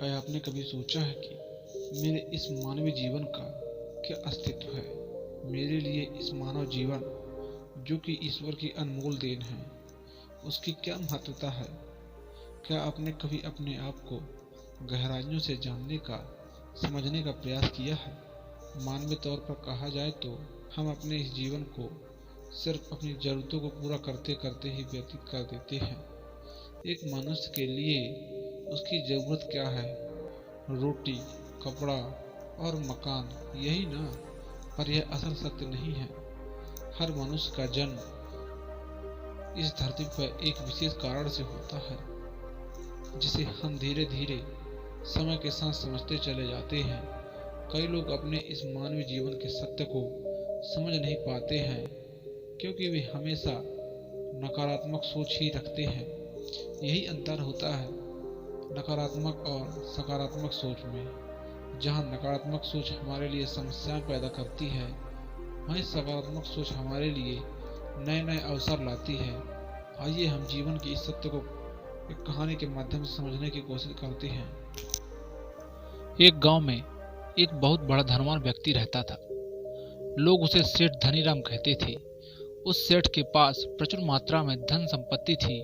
क्या आपने कभी सोचा है कि मेरे इस मानवीय जीवन का क्या अस्तित्व है? मेरे लिए इस मानव जीवन जो कि ईश्वर की अनमोल देन है, उसकी क्या महत्वता है? क्या आपने कभी अपने आप को गहराइयों से जानने का, समझने का प्रयास किया है? मानवीय तौर पर कहा जाए तो हम अपने इस जीवन को सिर्फ अपनी ज़रूरतों को पूरा करते करते ही व्यतीत कर देते हैं। एक मनुष्य के लिए उसकी ज़रूरत क्या है? रोटी, कपड़ा और मकान, यही ना? पर यह असल सत्य नहीं है। हर मनुष्य का जन्म इस धरती पर एक विशेष कारण से होता है, जिसे हम धीरे धीरे समय के साथ समझते चले जाते हैं। कई लोग अपने इस मानवीय जीवन के सत्य को समझ नहीं पाते हैं, क्योंकि वे हमेशा नकारात्मक सोच ही रखते हैं। यही अंतर होता है नकारात्मक और सकारात्मक सोच में। जहाँ नकारात्मक सोच हमारे लिए समस्याएं पैदा करती है, वहीं सकारात्मक सोच हमारे लिए नए नए अवसर लाती है। आइए हम जीवन की इस सत्य को एक कहानी के माध्यम से समझने की कोशिश करते हैं। एक गांव में एक बहुत बड़ा धनवान व्यक्ति रहता था। लोग उसे सेठ धनीराम कहते थे। उस सेठ के पास प्रचुर मात्रा में धन संपत्ति थी,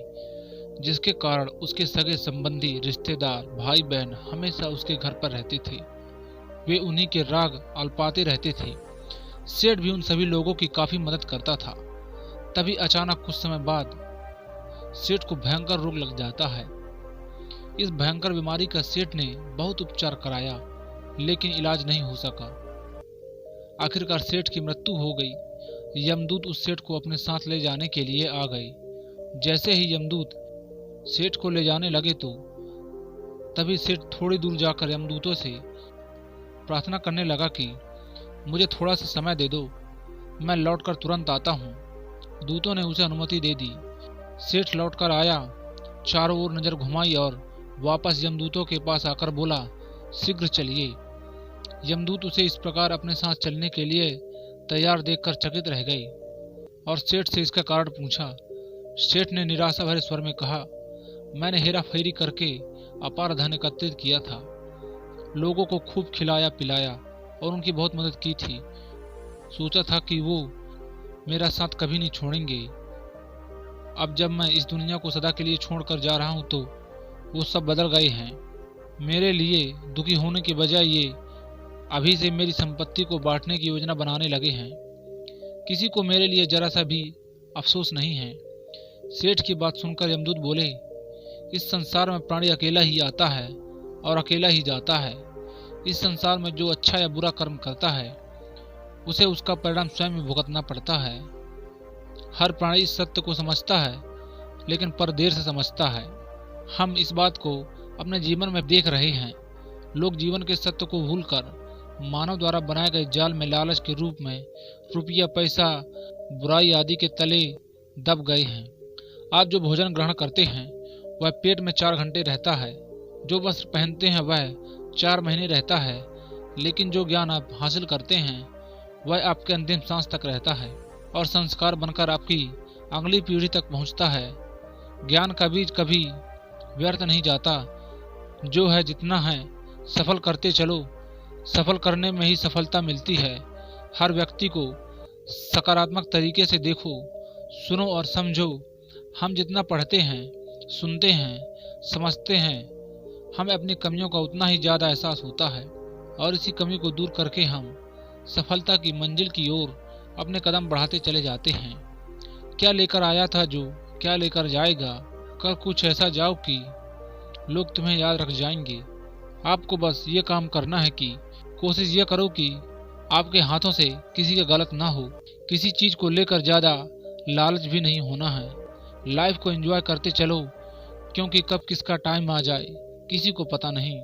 जिसके कारण उसके सगे संबंधी, रिश्तेदार, भाई बहन हमेशा उसके घर पर रहते थे। वे उन्हीं के राग आलपाते रहते थे। सेठ भी उन सभी लोगों की काफी मदद करता था। तभी अचानक कुछ समय बाद सेठ को भयंकर रोग लग जाता है। इस भयंकर बीमारी का सेठ ने बहुत उपचार कराया, लेकिन इलाज नहीं हो सका। आखिरकार सेठ की मृत्यु हो गई। यमदूत उस सेठ को अपने साथ ले जाने के लिए आ गए। जैसे ही यमदूत सेठ को ले जाने लगे तो तभी सेठ थोड़ी दूर जाकर यमदूतों से प्रार्थना करने लगा कि मुझे थोड़ा सा समय दे दो, मैं लौटकर तुरंत आता हूँ। दूतों ने उसे अनुमति दे दी। सेठ लौटकर आया, चारों ओर नजर घुमाई और वापस यमदूतों के पास आकर बोला, शीघ्र चलिए। यमदूत उसे इस प्रकार अपने साथ चलने के लिए तैयार देखकर चकित रह गए और सेठ से इसका कारण पूछा। सेठ ने निराशा भरे स्वर में कहा, मैंने हेरा फेरी करके अपार धन एकत्रित किया था, लोगों को खूब खिलाया पिलाया और उनकी बहुत मदद की थी। सोचा था कि वो मेरा साथ कभी नहीं छोड़ेंगे। अब जब मैं इस दुनिया को सदा के लिए छोड़कर जा रहा हूँ तो वो सब बदल गए हैं। मेरे लिए दुखी होने के बजाय ये अभी से मेरी संपत्ति को बांटने की योजना बनाने लगे हैं। किसी को मेरे लिए जरा सा भी अफसोस नहीं है। सेठ की बात सुनकर यमदूत बोले, इस संसार में प्राणी अकेला ही आता है और अकेला ही जाता है। इस संसार में जो अच्छा या बुरा कर्म करता है, उसे उसका परिणाम स्वयं ही भुगतना पड़ता है। हर प्राणी इस सत्य को समझता है, लेकिन पर देर से समझता है। हम इस बात को अपने जीवन में देख रहे हैं। लोग जीवन के सत्य को भूलकर मानव द्वारा बनाए गए जाल में लालच के रूप में रुपया, पैसा, बुराई आदि के तले दब गए हैं। आप जो भोजन ग्रहण करते हैं वह पेट में 4 घंटे रहता है। जो वस्त्र पहनते हैं वह 4 महीने रहता है। लेकिन जो ज्ञान आप हासिल करते हैं वह आपके अंतिम सांस तक रहता है और संस्कार बनकर आपकी अगली पीढ़ी तक पहुंचता है। ज्ञान का बीज कभी व्यर्थ नहीं जाता। जो है जितना है सफल करते चलो, सफल करने में ही सफलता मिलती है। हर व्यक्ति को सकारात्मक तरीके से देखो, सुनो और समझो। हम जितना पढ़ते हैं, सुनते हैं, समझते हैं, हमें अपनी कमियों का उतना ही ज्यादा एहसास होता है और इसी कमी को दूर करके हम सफलता की मंजिल की ओर अपने कदम बढ़ाते चले जाते हैं। क्या लेकर आया था जो क्या लेकर जाएगा, कर कुछ ऐसा जाओ कि लोग तुम्हें याद रख जाएंगे। आपको बस ये काम करना है कि कोशिश ये करो कि आपके हाथों से किसी का गलत ना हो। किसी चीज को लेकर ज्यादा लालच भी नहीं होना है। लाइफ को एंजॉय करते चलो, क्योंकि कब किसका टाइम आ जाए किसी को पता नहीं।